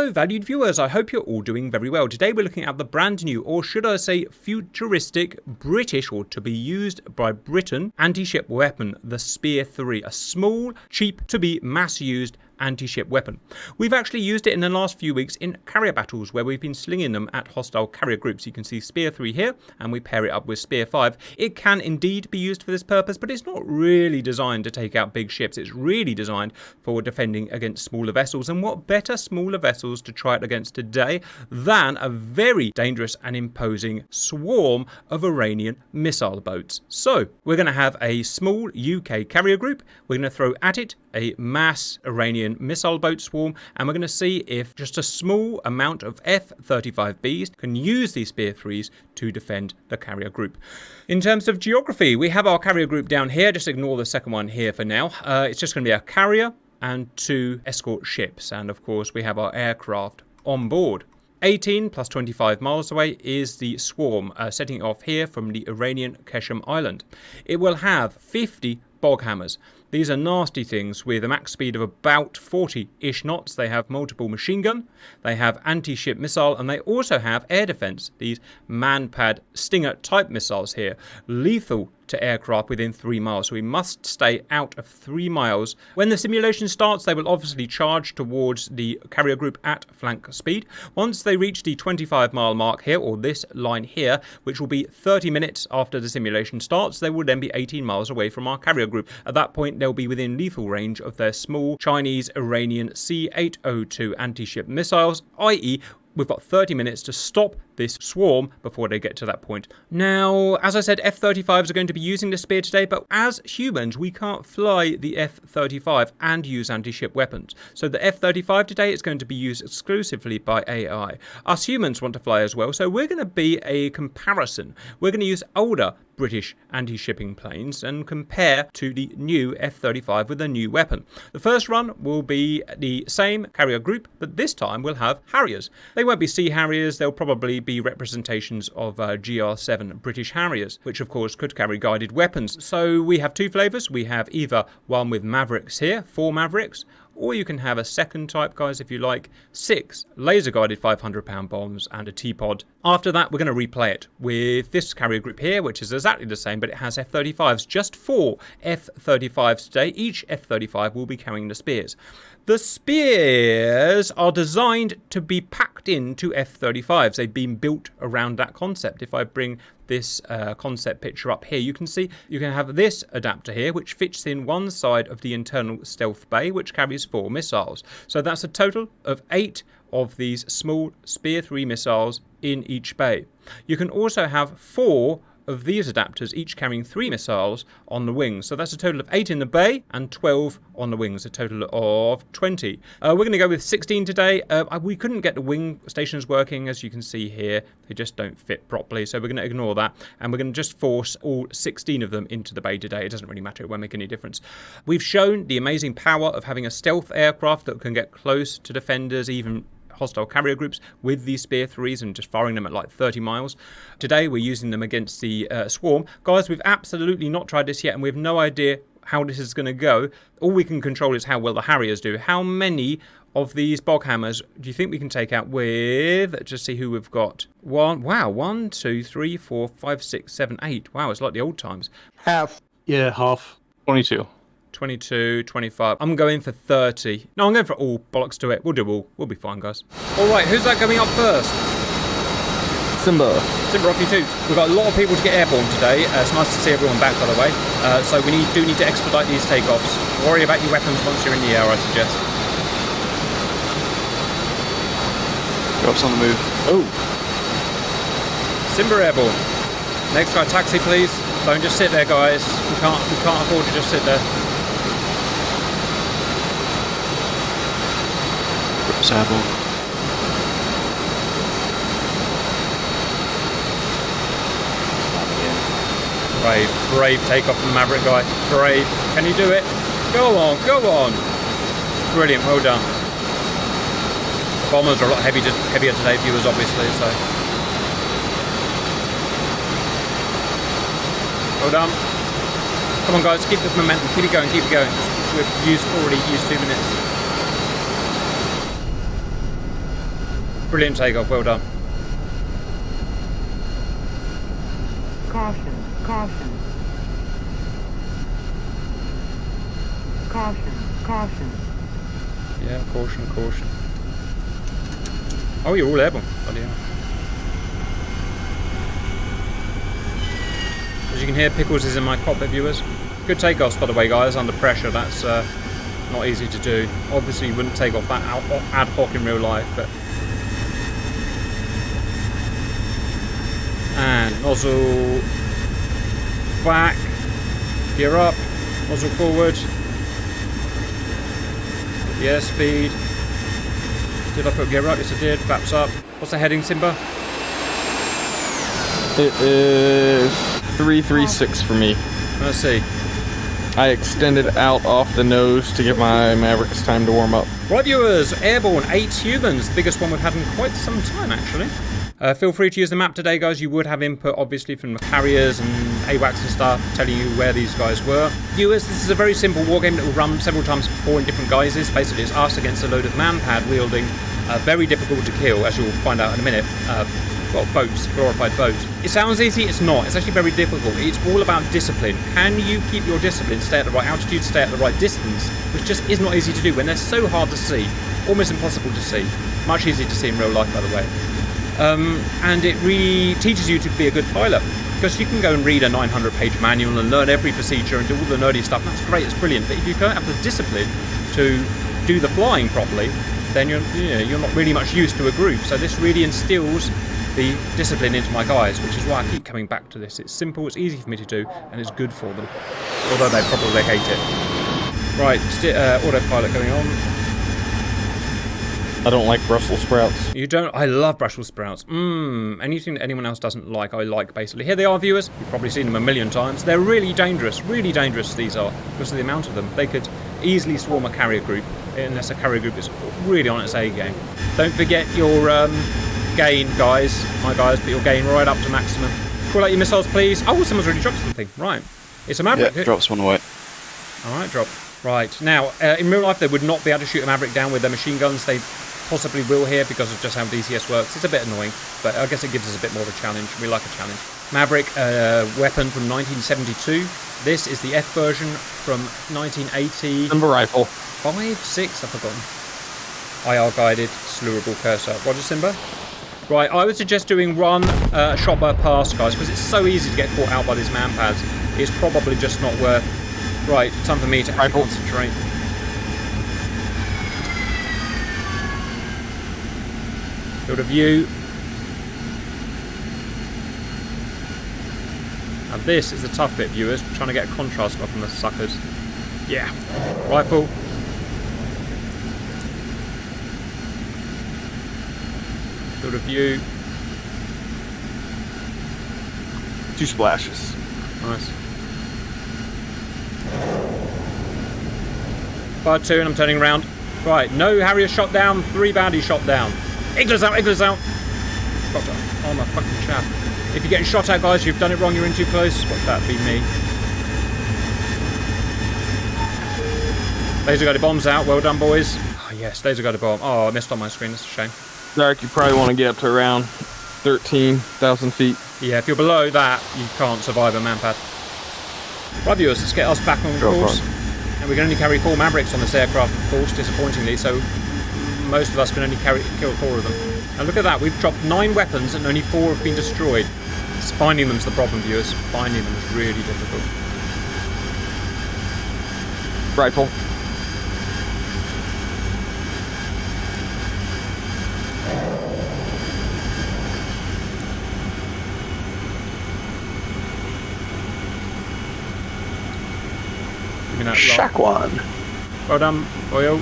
Hello valued viewers, I hope you're all doing very well. Today we're looking at the brand new, or should I say futuristic, British, or to be used by Britain, anti-ship weapon, the Spear 3. A small, cheap, to be mass used anti-ship weapon. We've actually used it in the last few weeks in carrier battles where we've been slinging them at hostile carrier groups. You can see Spear 3 here, and we pair it up with Spear 5. It can indeed be used for this purpose, but it's not really designed to take out big ships. It's really designed for defending against smaller vessels, and what better smaller vessels to try it against today than a very dangerous and imposing swarm of Iranian missile boats. So we're going to have a small UK carrier group. We're going to throw at it a mass Iranian missile boat swarm, and we're going to see if just a small amount of F-35Bs can use these Spear 3s to defend the carrier group. In terms of geography, we have our carrier group down here. Just ignore the second one here for now. It's just going to be a carrier and 2 escort ships, and of course we have our aircraft on board. 18 plus 25 miles away is the swarm, setting off here from the Iranian Keshem Island. It will have 50 bog hammers. These are nasty things with a max speed of about 40-ish knots. They have multiple machine gun, they have anti-ship missile, and they also have air defense. These man-pad Stinger type missiles here, lethal to aircraft within 3 miles. So we must stay out of 3 miles. When the simulation starts, they will obviously charge towards the carrier group at flank speed. Once they reach the 25-mile mark here, or this line here, which will be 30 minutes after the simulation starts, they will then be 18 miles away from our carrier group. At that point, they'll be within lethal range of their small Chinese Iranian C-802 anti-ship missiles, i.e. we've got 30 minutes to stop this swarm before they get to that point. Now, as I said, F-35s are going to be using the Spear today, but as humans, we can't fly the F-35 and use anti-ship weapons. So the F-35 today is going to be used exclusively by AI. Us humans want to fly as well, so we're going to be a comparison. We're going to use older British anti-shipping planes and compare to the new F-35 with a new weapon. The first run will be the same carrier group, but this time we'll have Harriers. They won't be Sea Harriers, they'll probably be representations of GR7 British Harriers, which of course could carry guided weapons. So we have 2 flavours. We have either one with Mavericks here, 4 Mavericks, or you can have a second type, guys, if you like, 6 laser-guided 500-pound bombs and a T-pod. After that, we're going to replay it with this carrier group here, which is exactly the same, but it has F-35s. Just 4 F-35s today. Each F-35 will be carrying the Spears. The Spears are designed to be packed into F-35s. They've been built around that concept. If I bring this concept picture up here, you can see you can have this adapter here, which fits in one side of the internal stealth bay, which carries 4 missiles. So that's a total of 8 of these small Spear 3 missiles in each bay. You can also have 4 of these adapters, each carrying 3 missiles on the wings. So that's a total of 8 in the bay and 12 on the wings, a total of 20. We're going to go with 16 today. We couldn't get the wing stations working, as you can see here. They just don't fit properly, so we're going to ignore that. And we're going to just force all 16 of them into the bay today. It doesn't really matter, it won't make any difference. We've shown the amazing power of having a stealth aircraft that can get close to defenders, even hostile carrier groups, with these Spear 3s and just firing them at like 30 miles. Today we're using them against the swarm. Guys, we've absolutely not tried this yet, and we have no idea how this is going to go. All we can control is how well the Harriers do. How many of these bog hammers do you think we can take out with, just see who we've got. 1, 2, 3, 4, 5, 6, 7, 8. Wow, it's like the old times. Half. Yeah, half. 22. 22, 25. I'm going for 30. No, I'm going for all. Bollocks to it. We'll do all. We'll be fine, guys. All right, who's that coming up first? Simba. Simba Rocky 2. We've got a lot of people to get airborne today. It's nice to see everyone back, by the way. So we do need to expedite these takeoffs. Worry about your weapons once you're in the air, I suggest. Drops on the move. Oh. Simba airborne. Next guy, taxi, please. Don't just sit there, guys. We can't afford to just sit there. Airborne. Brave takeoff from the Maverick guy. Brave. Can you do it? Go on. Brilliant, well done. The bombers are a lot heavier today, viewers, obviously, so. Well done. Come on, guys, keep this momentum. Keep it going. We've already used 2 minutes. Brilliant takeoff, well done. Caution, caution. Caution, caution. Yeah, caution, caution. Oh, you're all airborne. Bloody hell. As you can hear, Pickles is in my cockpit, viewers. Good takeoffs, by the way, guys, under pressure. That's not easy to do. Obviously, you wouldn't take off that ad hoc in real life, but... And nozzle back, gear up, nozzle forward. The airspeed. Did I put gear up? Yes, I did. Flaps up. What's the heading, Simba? It is 336 for me. Let's see. I extended out off the nose to give my Mavericks time to warm up. Right, viewers, airborne, 8 humans. The biggest one we've had in quite some time, actually. Feel free to use the map today, guys. You would have input, obviously, from the carriers and AWACS and stuff, telling you where these guys were. Viewers, this is a very simple war game that will run several times before in different guises. Basically, it's us against a load of man-pad wielding, very difficult to kill, as you'll find out in a minute. Well, boats, glorified boats. It sounds easy, it's not. It's actually very difficult. It's all about discipline. Can you keep your discipline, stay at the right altitude, stay at the right distance, which just is not easy to do when they're so hard to see. Almost impossible to see. Much easier to see in real life, by the way. And it really teaches you to be a good pilot, because you can go and read a 900-page manual and learn every procedure and do all the nerdy stuff. That's great, it's brilliant. But if you don't have the discipline to do the flying properly, then you're not really much use to a group. So this really instills the discipline into my guys, which is why I keep coming back to this. It's simple, it's easy for me to do, and it's good for them. Although they probably hate it. Right, autopilot going on. I don't like Brussels sprouts. You don't? I love Brussels sprouts. Anything that anyone else doesn't like, I like, basically. Here they are, viewers. You've probably seen them a million times. They're really dangerous, these are, because of the amount of them. They could easily swarm a carrier group, unless a carrier group is really on its A game. Don't forget your gain, guys, my guys, put your gain right up to maximum. Call out your missiles, please. Oh, someone's already dropped something. Right. It's a Maverick. Yeah, drops one away. Alright, drop. Right. Now, in real life, they would not be able to shoot a Maverick down with their machine guns. They possibly will here because of just how DCS works. It's a bit annoying, but I guess it gives us a bit more of a challenge. We like a challenge. Maverick weapon from 1972. This is the F version from 1980. Number rifle. 5, 6, I've forgotten. IR guided, slurable cursor. Roger, Simba. Right, I would suggest doing one shot per pass, guys, because it's so easy to get caught out by these man pads. It's probably just not worth. Right, time for me to actually concentrate. Field of view. Now this is the tough bit, viewers. We're trying to get a contrast off from the suckers. Yeah. Rifle. Field of view. 2 splashes. Nice. Fire 2 and I'm turning around. Right, no Harrier shot down, 3 bounties shot down. Igglers out, Igglers out. Gotcha. Oh my fucking chap. If you're getting shot at, guys, you've done it wrong, you're in too close. Watch that be me. Laser guided bombs out, well done, boys. Oh yes, laser guided bomb. Oh, I missed on my screen, that's a shame. Zarek, you probably want to get up to around 13,000 feet. Yeah, if you're below that, you can't survive a manpad. Right, viewers, let's get us back on course. And we can only carry 4 Mavericks on this aircraft, of course, disappointingly, so most of us can only kill 4 of them. And look at that, we've dropped 9 weapons and only 4 have been destroyed. Finding them's the problem, viewers. Finding them is really difficult. Rifle. Shack one. Well done, Oil.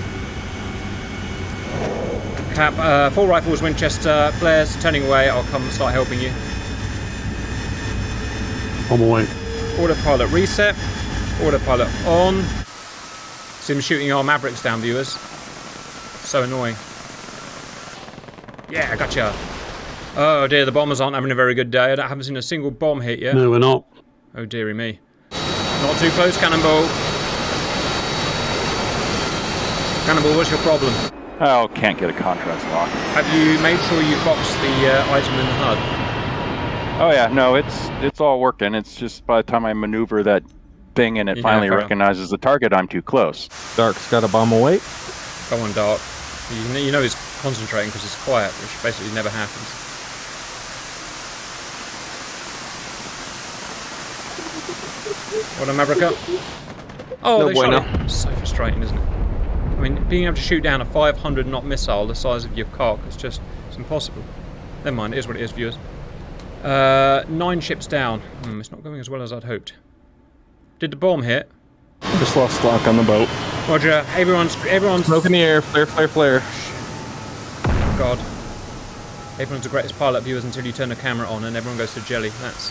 Cap, 4 rifles, Winchester, flares, turning away. I'll come and start helping you. On my way. Autopilot reset. Autopilot on. See them shooting our Mavericks down, viewers. So annoying. Yeah, gotcha. Oh dear, the bombers aren't having a very good day. I haven't seen a single bomb hit yet. No, we're not. Oh dearie me. Not too close, Cannonball. Cannonball, what's your problem? Oh, can't get a contrast lock. Have you made sure you boxed the item in the HUD? Oh yeah, no, it's all working. It's just by the time I maneuver that thing and it finally recognizes the target, I'm too close. Dark's got a bomb away. Go on, Dark. You know he's concentrating because he's quiet, which basically never happens. What a Maverick. Oh, they shot it. So frustrating, isn't it? I mean, being able to shoot down a 500 knot missile the size of your cock is just, it's impossible. Never mind, it is what it is, viewers. 9 ships down. It's not going as well as I'd hoped. Did the bomb hit? Just lost lock on the boat. Roger, everyone's... Smoke in the air, flare, flare, flare. Oh God. Everyone's the greatest pilot, viewers, until you turn the camera on and everyone goes to jelly. That's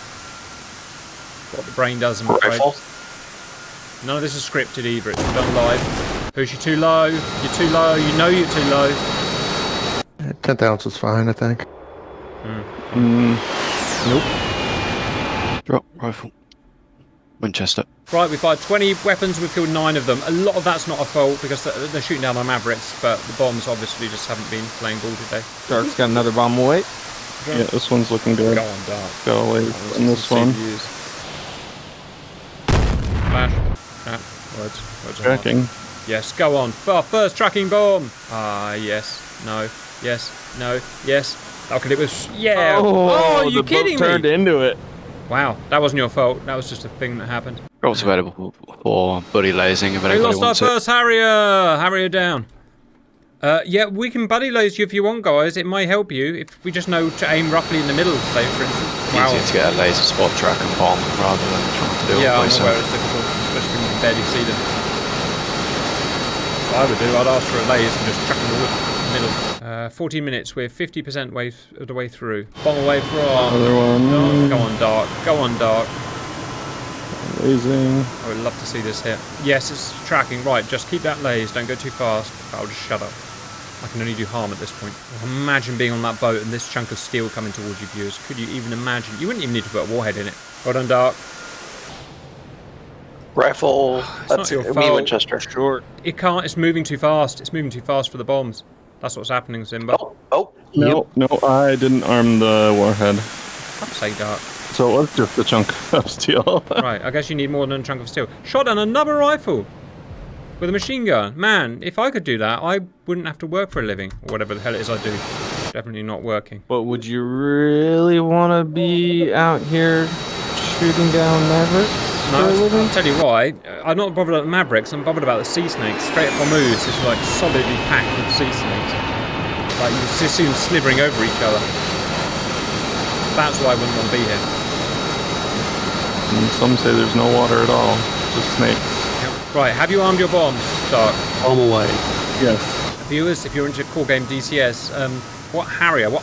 what the brain does, I'm afraid. Rifle. None of this is scripted either, it's done live. Push, you're too low, you're too low, you know you're too low. 10th ounce is fine, I think. Nope. Drop rifle. Winchester. Right, we fired 20 weapons, we've killed 9 of them. A lot of that's not our fault because they're shooting down our Mavericks, but the bombs obviously just haven't been playing ball today. Dark's got another bomb away. Yeah, this one's looking good. Go on, Dark. Go away from this one. Flash. Chat. Words. Tracking. Yes, go on. First tracking bomb. Ah, yes. No. Yes. No. Yes. Okay, it was... Yeah. Oh, you kidding me? Turned into it. Wow, that wasn't your fault. That was just a thing that happened. Rolls available for buddy lasing if We anybody lost our wants first Harrier. Harrier down. Yeah, we can buddy laze you if you want, guys. It may help you if we just know to aim roughly in the middle, say, for instance. it. Easier to get a laser spot track and bomb rather than trying to do Yeah, all I'm aware it's difficult, especially when you can barely see them. What I would do, I'd ask for a laze and just chuck them all in the middle. 14 minutes, we're 50% of the way through. Bomb away from... Another one. Dark. Go on, Dark. Go on, Dark. Amazing. I would love to see this hit. Yes, it's tracking. Right, just keep that laze. Don't go too fast. I'll just shut up. I can only do harm at this point. Imagine being on that boat and this chunk of steel coming towards you, viewers. Could you even imagine? You wouldn't even need to put a warhead in it. Well done, Dark. Rifle. That's your me, fault. Winchester. Short. It can't. It's moving too fast. It's moving too fast for the bombs. That's what's happening, Simba. Oh. No, I didn't arm the warhead. Fuck's sake, Dark. So it was just a chunk of steel. Right, I guess you need more than a chunk of steel. Shot down another rifle with a machine gun. Man, if I could do that, I wouldn't have to work for a living. Or whatever the hell it is I do. Definitely not working. But would you really want to be out here shooting down Mavericks? No, I'll tell you why. I'm not bothered about the Mavericks, I'm bothered about the sea snakes. Straight up on moves is like solidly packed with sea snakes. Like you just see them slithering over each other. That's why I wouldn't want to be here. And some say there's no water at all, just snakes. Right, have you armed your bombs, Stark? Bomb away. Yes. Viewers, if you're into core game DCS, what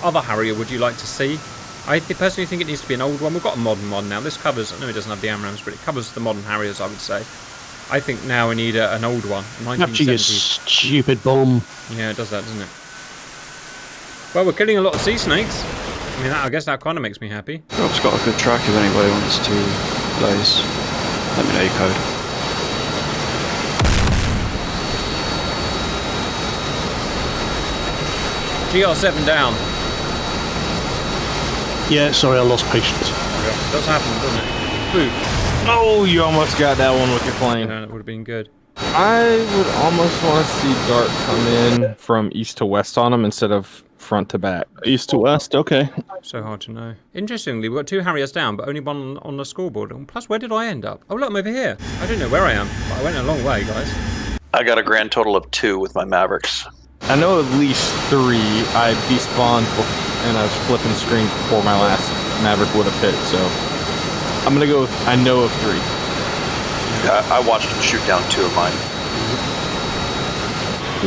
other Harrier would you like to see? I personally think it needs to be an old one. We've got a modern one now. This covers, I know it doesn't have the AMRAAMs, but it covers the modern Harriers, I would say. I think now we need an old one, 1970s. Stupid bomb. Yeah, it does that, doesn't it? Well, we're killing a lot of sea snakes. I mean, I guess that kind of makes me happy. Rob's got a good track if anybody wants to laze. Let me know your code. GR7 down. Yeah, sorry, I lost patience. It does happen, doesn't it? Boo. Oh, you almost got that one with your plane. Yeah, that would have been good. I would almost want to see Dark come in from east to west on him instead of front to back. East to west, okay. So hard to know. Interestingly, we've got 2 Harriers down, but only one on the scoreboard. And plus, where did I end up? Oh, look, I'm over here. I don't know where I am, but I went a long way, guys. I got a grand total of 2 with my Mavericks. I know at least 3. I despawned and I was flipping screens before my last Maverick would have hit, so I'm gonna go with, I know of 3. I watched him shoot down 2 of mine.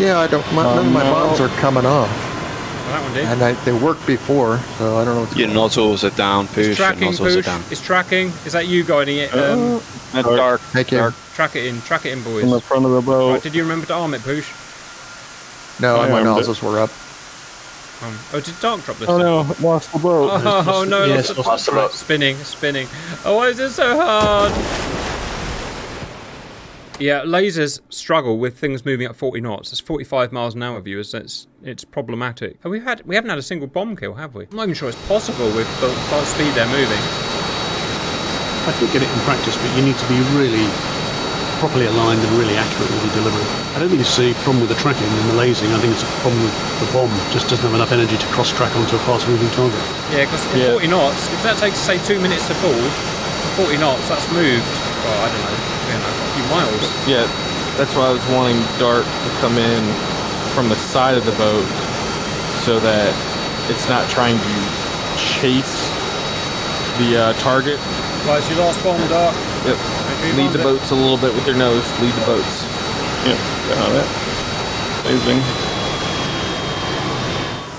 Yeah, none of my bombs are coming off. Well, that one did. And they worked before, so I don't know what's Your going on. nozzles are down, It's push. Your tracking, nozzles are push. down. It's tracking. Is that you guiding it? Dark. Thank you. Track it in, boys. In the front of the boat. Right, did you remember to arm it, Poosh? No, I my armed nozzles were up. Oh, did Dark drop this? Oh no, lost the boat. Oh no, Yes, lost the boat. Spinning. Oh, why is it so hard? Yeah, lasers struggle with things moving at 40 knots. That's 45 miles an hour, viewers. It's problematic. And we haven't had a single bomb kill, have we? I'm not even sure it's possible with the fast speed they're moving. I could get it in practice, but you need to be really properly aligned and really accurate with your delivery. I don't think it's a problem with the tracking and the lasing. I think it's a problem with the bomb. Just doesn't have enough energy to cross-track onto a fast-moving target. Yeah, because 40 knots, if that takes, say, 2 minutes to fall, 40 knots, that's moved, well, I don't know, a few miles. Yeah, that's why I was wanting Dart to come in from the side of the boat so that it's not trying to chase the target. Right, it's your last bomb, Dart. Yep. Lead the boats a little bit with your nose. Lead the boats. Yep, got it. Amazing.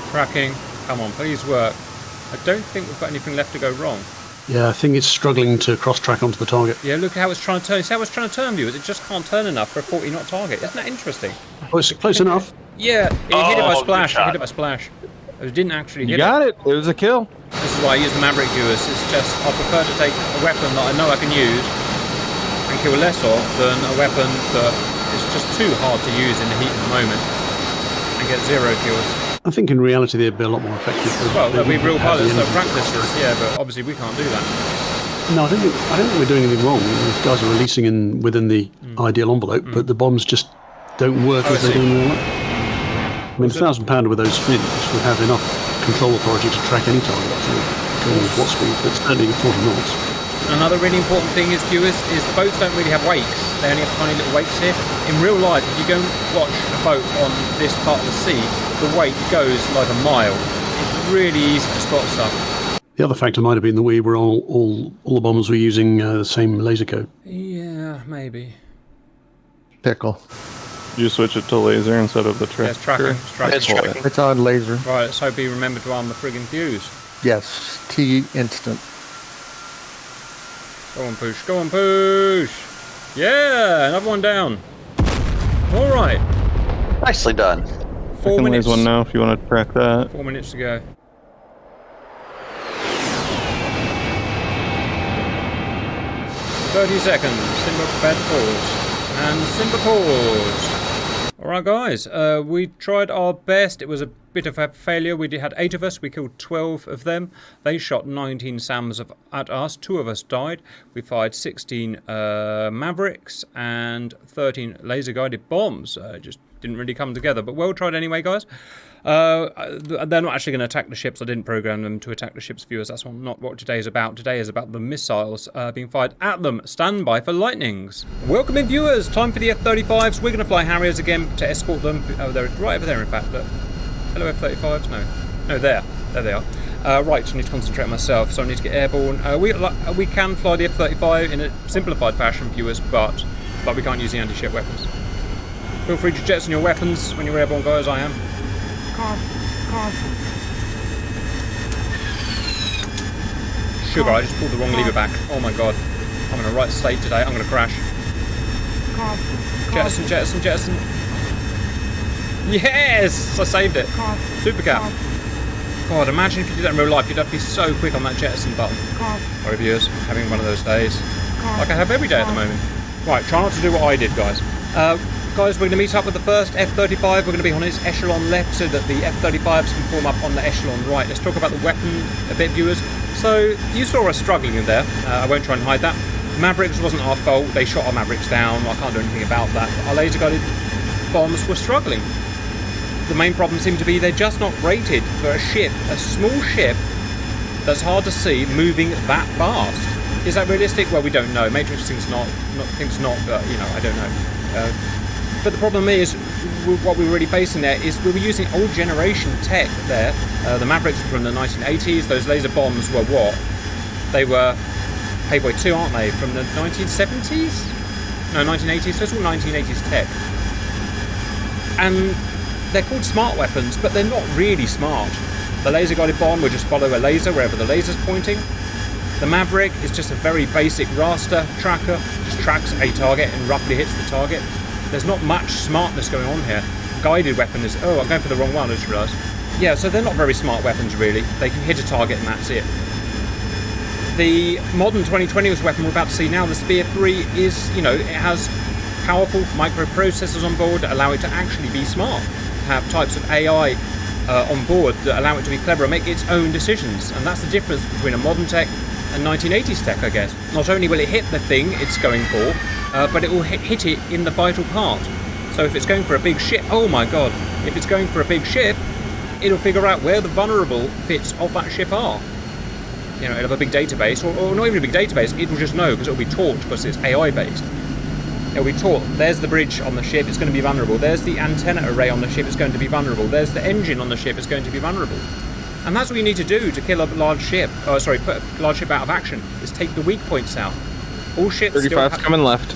Tracking. Come on, please work. I don't think we've got anything left to go wrong. Yeah, I think it's struggling to cross-track onto the target. Yeah, look how it's trying to turn. See how it's trying to turn, viewers? It just can't turn enough for a 40-knot target. Isn't that interesting? Close enough. Yeah, it hit it by Oh, splash. good It hit shot. it by splash. It didn't actually hit You got it. It was a kill. This is why I use the Maverick, viewers. It's just, I prefer to take a weapon that I know I can use and kill less of than a weapon that is just too hard to use in the heat of the moment and get 0 kills. I think in reality they'd be a lot more effective. Well, there'll be real pilots that that practice this, yeah, but obviously we can't do that. No, I don't think we're doing anything wrong. The guys are releasing within the ideal envelope, but the bombs just don't work as they do in real life. I mean, 1,000-pounder with those spins would have enough control authority to track any target up to going with what speed, but certainly 40 knots. Another really important thing is, viewers, is the boats don't really have wakes. They only have tiny little wakes here. In real life, if you go and watch a boat on this part of the sea, the wake goes like a mile. It's really easy to spot stuff. The other factor might have been that we were all the bombers were using the same laser code. Yeah, maybe. Pickle. You switch it to laser instead of the track. Yeah, it's tracking. It's tracking. It's tracking. It's on laser. Right, let's hope he remembered to arm the friggin' fuse. Yes. T instant. Go on, push. Go on, push. Yeah, another one down. All right. Nicely done. 4 Can minutes. raise one now if you want to track that. 4 minutes to go. "30 seconds. Simba prepared to pause. And Simba paused. Alright guys, we tried our best. It was a bit of a failure. We had 8 of us. We killed 12 of them. They shot 19 SAMs at us. 2 of us died. We fired 16 Mavericks and 13 laser-guided bombs. Just didn't really come together. But well tried anyway, guys. They're not actually going to attack the ships. I didn't program them to attack the ships, viewers. That's not what today is about. Today is about the missiles being fired at them. Stand by for lightnings. Welcome in, viewers. Time for the F-35s. We're going to fly Harriers again to escort them. Oh, they're right over there, in fact. Look. Hello, F-35s. No, there they are. Right, I need to concentrate on myself, so I need to get airborne. We can fly the F-35 in a simplified fashion, viewers, but we can't use the anti-ship weapons. Feel free to jettison your weapons when you're airborne, guys. I am. Sugar, I just pulled the wrong lever back. Oh my god. I'm in a right state today. I'm going to crash. Jettison, jettison, jettison. Yes! I saved it. Super cap. God, imagine if you did that in real life. You'd have to be so quick on that jettison button. Sorry, viewers. I'm having one of those days. Like I have every day at the moment. Right, try not to do what I did, guys. Guys, we're going to meet up with the first F-35. We're going to be on its echelon left so that the F-35s can form up on the echelon right. Let's talk about the weapon a bit, viewers. So, you saw us struggling in there. I won't try and hide that. Mavericks wasn't our fault. They shot our Mavericks down. I can't do anything about that. Our laser-guided bombs were struggling. The main problem seemed to be they're just not rated for a ship, a small ship that's hard to see moving that fast. Is that realistic? Well, we don't know. Matrix thinks not, but, you know, I don't know. But the problem is, what we were really facing there is we were using old generation tech there. The Mavericks were from the 1980s. Those laser bombs were what? They were Payboy 2, aren't they? From the 1970s? No, 1980s. So it's all 1980s tech. And they're called smart weapons, but they're not really smart. The laser-guided bomb will just follow a laser wherever the laser's pointing. The Maverick is just a very basic raster tracker. Just tracks a target and roughly hits the target. There's not much smartness going on here. Guided weapon is... Oh, I'm going for the wrong one, I just realised. Yeah, so they're not very smart weapons, really. They can hit a target and that's it. The modern 2020 weapon we're about to see now, the Spear 3, is, you know, it has powerful microprocessors on board that allow it to actually be smart. Have types of AI on board that allow it to be clever and make its own decisions. And that's the difference between a modern tech and 1980s tech, I guess. Not only will it hit the thing it's going for, but it will hit it in the vital part. So if it's going for a big ship, oh my god, if it's going for a big ship, it'll figure out where the vulnerable bits of that ship are. You know, it'll have a big database, or not even a big database, it'll just know because it'll be taught because it's AI based. It'll be taught, there's the bridge on the ship, it's going to be vulnerable. There's the antenna array on the ship, it's going to be vulnerable. There's the engine on the ship, it's going to be vulnerable. And that's what you need to do to kill a large ship, put a large ship out of action, is take the weak points out. All ships 35's coming left.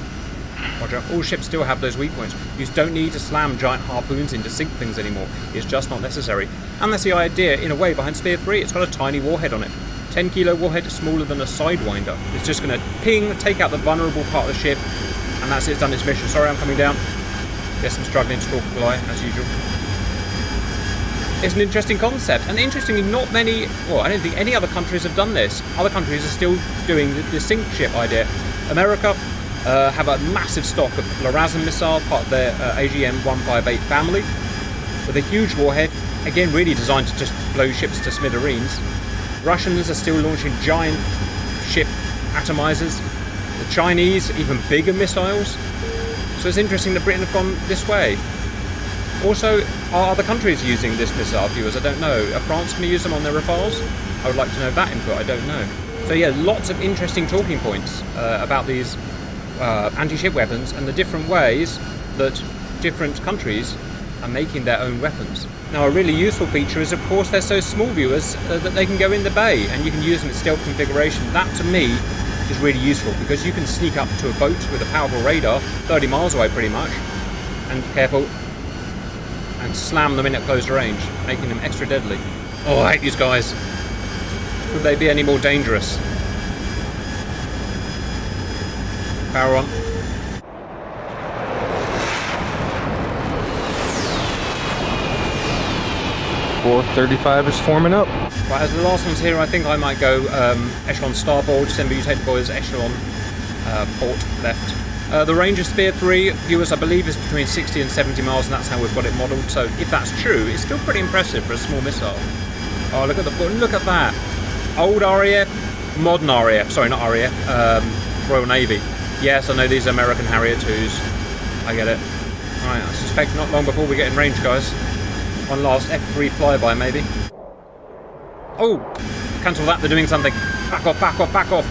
Roger. All ships still have those weak points. You don't need to slam giant harpoons in to sink things anymore. It's just not necessary. And that's the idea, in a way, behind Spear 3. It's got a tiny warhead on it. 10 kilo warhead, smaller than a Sidewinder. It's just going to ping, take out the vulnerable part of the ship, and that's it, it's done its mission. Sorry, I'm coming down. Guess I'm struggling to talk fly, as usual. It's an interesting concept, and interestingly, not many, well, I don't think any other countries have done this. Other countries are still doing the sink ship idea. America have a massive stock of LRASM missile, part of their AGM-158 family, with a huge warhead, again really designed to just blow ships to smithereens. Russians are still launching giant ship atomizers. The Chinese, even bigger missiles. So it's interesting that Britain have gone this way. Also, are other countries using this missile, viewers? I don't know. Are France going to use them on their Rafales? I would like to know that input. I don't know. So yeah, lots of interesting talking points about these anti-ship weapons and the different ways that different countries are making their own weapons. Now, a really useful feature is, of course, they're so small, viewers, that they can go in the bay and you can use them in stealth configuration. That, to me, is really useful because you can sneak up to a boat with a powerful radar 30 miles away pretty much, and careful, and slam them in at close range, making them extra deadly. Oh, I hate these guys. Could they be any more dangerous? Power on. .435 is forming up. Right, as the last one's here, I think I might go echelon starboard. December, you take the boys echelon port left. The range of Spear 3, viewers, I believe is between 60 and 70 miles, and that's how we've got it modelled. So if that's true, it's still pretty impressive for a small missile. Oh, look at look at that. Old RAF, modern RAF, sorry, not RAF, Royal Navy. Yes, I know these are American Harrier 2s. I get it. Right, I suspect not long before we get in range, guys. One last F3 flyby, maybe. Oh! Cancel that, they're doing something. Back off, back off, back off.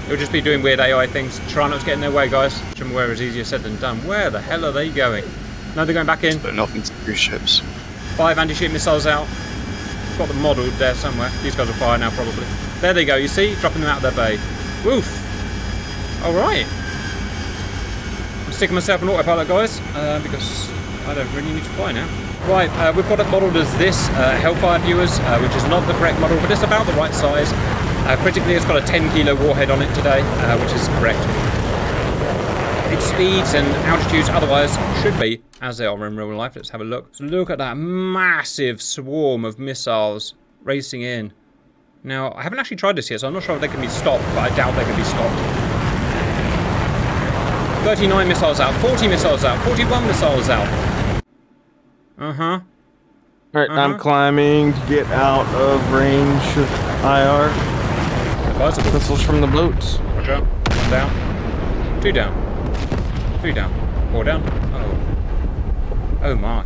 It'll just be doing weird AI things. Try not to get in their way, guys. Which I'm aware is easier said than done. Where the hell are they going? No, they're going back in. But nothing to cruise ships. 5 anti-ship missiles out. Got them modelled there somewhere. These guys will fire now, probably. There they go, you see? Dropping them out of their bay. Woof! Alright. I'm sticking myself in autopilot, guys, because I don't really need to fly now. Right, we've got it modelled as this, Hellfire, viewers, which is not the correct model, but it's about the right size. Critically, it's got a 10 kilo warhead on it today, which is correct. Its speeds and altitudes otherwise should be, as they are in real life. Let's have a look. So look at that massive swarm of missiles racing in. Now, I haven't actually tried this yet, so I'm not sure if they can be stopped, but I doubt they can be stopped. 39 missiles out, 40 missiles out, 41 missiles out. Uh-huh. Alright, I'm climbing to get out of range of IR. Advisable. Missiles from the boats. Roger. 1 down. 2 down. 3 down. 4 down. Oh. Oh my.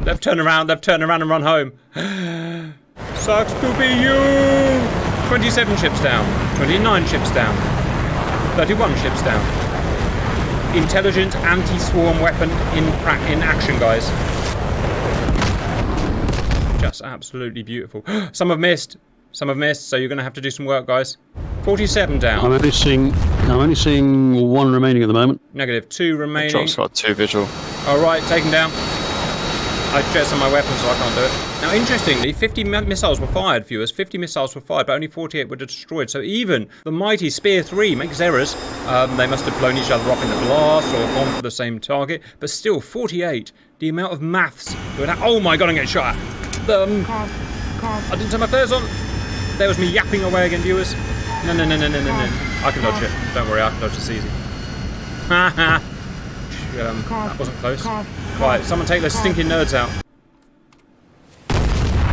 They've turned around and run home. Sucks to be you! 27 ships down. 29 ships down. 31 ships down. Intelligent anti-swarm weapon in action, guys. Just absolutely beautiful. Some have missed, so you're going to have to do some work, guys. 47 down. I'm only seeing 1 remaining at the moment. Negative 2 remaining. Drop's got 2 visual. Alright, taken down. I stressed on my weapons, so I can't do it. Now, interestingly, 50 missiles were fired, viewers. 50 missiles were fired, but only 48 were destroyed. So even the mighty Spear 3 makes errors. They must have blown each other off in the blast or gone for the same target. But still, 48. The amount of maths. Oh my god, I'm getting shot at. I didn't turn my flares on. There was me yapping away again, viewers. No. I can dodge it. Don't worry, I can dodge this easy. That wasn't close. Right, someone take those stinking nerds out.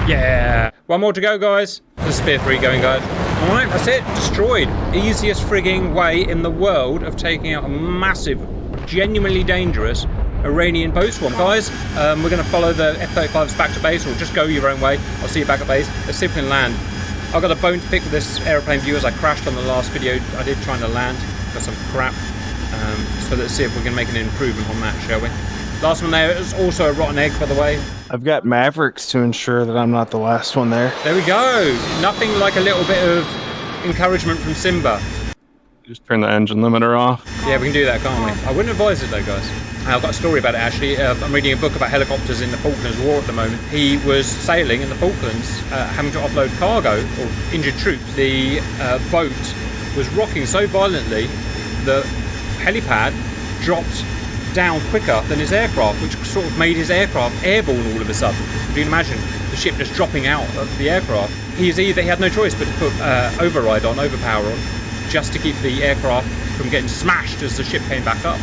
Yeah. One more to go, guys. There's Spear 3 going, guys. Alright, that's it. Destroyed. Easiest frigging way in the world of taking out a massive, genuinely dangerous Iranian boat swarm. Guys, we're going to follow the F-35s back to base, or just go your own way. I'll see you back at base. Let's see if we can land. I've got a bone to pick with this aeroplane, viewers. I crashed on the last video I did trying to land. Got some crap. So let's see if we can make an improvement on that, shall we? Last one there is also a rotten egg, by the way. I've got Mavericks to ensure that I'm not the last one there. There we go. Nothing like a little bit of encouragement from Simba. Just turn the engine limiter off. Yeah, we can do that, can't we? I wouldn't advise it though, guys. I've got a story about it actually. I'm reading a book about helicopters in the Falklands War at the moment. He was sailing in the Falklands, having to offload cargo or injured troops. The boat was rocking so violently that helipad dropped down quicker than his aircraft, which sort of made his aircraft airborne all of a sudden. You can imagine the ship just dropping out of the aircraft. He had no choice but to put overpower on, just to keep the aircraft from getting smashed as the ship came back up.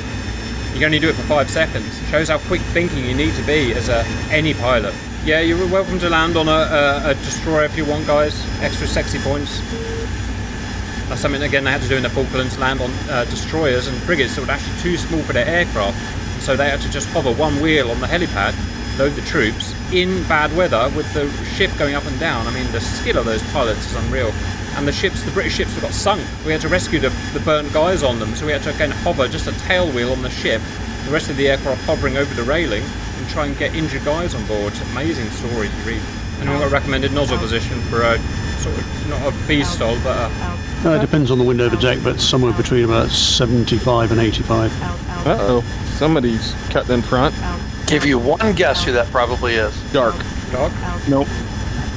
You can only do it for 5 seconds. Shows how quick thinking you need to be as any pilot. Yeah, you're welcome to land on a destroyer if you want, guys. Extra sexy points. That's something, again, they had to do in the Falklands, land on destroyers and frigates that were actually too small for their aircraft. So they had to just hover one wheel on the helipad, load the troops, in bad weather with the ship going up and down. I mean, the skill of those pilots is unreal. And the British ships got sunk. We had to rescue the burnt guys on them, so we had to again hover just a tail wheel on the ship, the rest of the aircraft hovering over the railing, and try and get injured guys on board. It's an amazing story to read. Anyone got a recommended nozzle position for a sort of, not a V-stall, but it depends on the wind over deck, but somewhere between about 75 and 85. Uh-oh. Somebody's cut in front. Give you one guess who that probably is. Dark. Dark? Nope.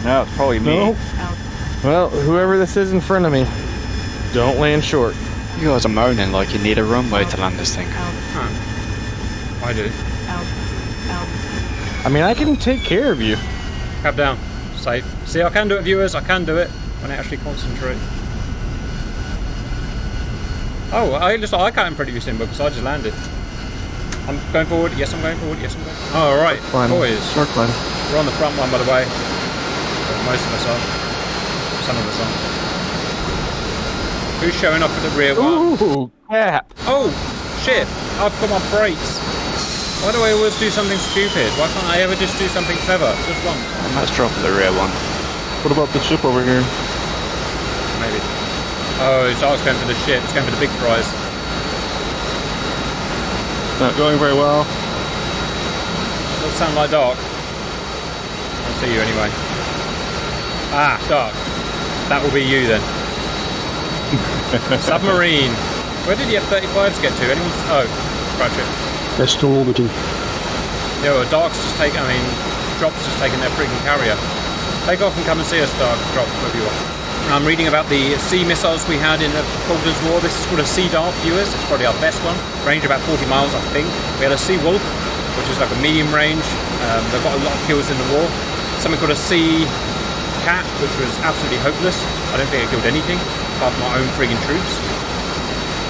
No, it's probably me. Nope. Well, whoever this is in front of me, don't land short. You guys are moaning like you need a runway to land this thing. I do. I mean, I can take care of you. Cap down. Safe. See, I can do it, viewers. I can do it when I actually concentrate. Oh, I got in front of you, Simba, because I just landed. I'm going forward. Yes, I'm going forward. Yes, I'm going forward. All right, boys. Short climb. We're on the front one, by the way. Well, most of us are. Some of us are. Who's showing off at the rear one? Ooh, crap. Oh, shit. I've got my brakes. Why do I always do something stupid? Why can't I ever just do something clever? Just once. Let's drop at the rear one. What about the ship over here? Maybe. Oh, it's going for the ship. It's going for the big prize. Not going very well. Doesn't sound like Dark. I'll see you anyway. Ah, Dark. That will be you then. Submarine. Where did the F-35s get to? Anyone? Oh, Cratchit. They're still orbiting. Yeah, well, Dark's just taken. I mean, Drop's just taken their freaking carrier. Take off and come and see us, Dark. Drop, wherever you are. I'm reading about the sea missiles we had in the Falklands War. This is called a Sea Dart, viewers. It's probably our best one. Range about 40 miles, I think. We had a Sea Wolf, which is like a medium range. They've got a lot of kills in the war. Something called a Sea Cat, which was absolutely hopeless. I don't think it killed anything, apart from our own frigging troops.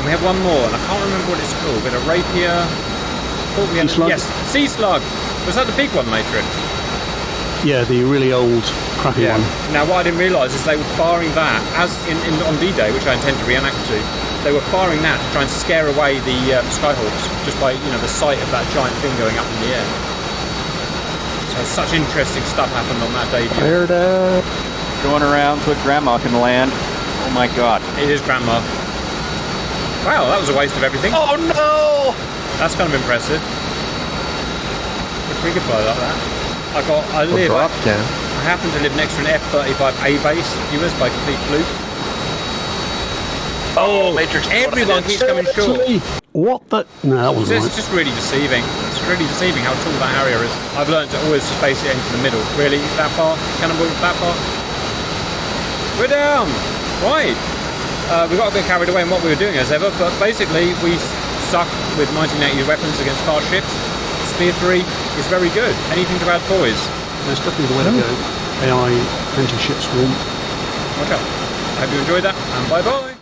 And we have one more, and I can't remember what it's called. We had a Rapier. Sea Slug? Yes, Sea Slug. Was that the big one, Matrix? Yeah, the really old, crappy one. Now, what I didn't realise is they were firing that, as on D-Day, which I intend to reenact to, they were firing that to try and scare away the Skyhawks, just by, the sight of that giant thing going up in the air. So such interesting stuff happened on that day. Fired up. Going around so Grandma can land. Oh my god. It is Grandma. Wow, that was a waste of everything. Oh no! That's kind of impressive. If we could fly like that. I happen to live next to an F-35A base, viewers, by complete fluke. Oh, Matrix! Everyone keeps coming short. What the? No, that wasn't It's just really deceiving. It's really deceiving how tall that Harrier is. I've learned to always just base it into the middle. Really? That far? Cannonball that far? We're down! Right. We got a bit carried away in what we were doing as ever, but basically we suck with 1980 weapons against fast ships. Spear 3 is very good. Anything to add, boys? That's definitely the way to go. AI anti-ship swarm. Okay. I hope you enjoyed that, and bye bye.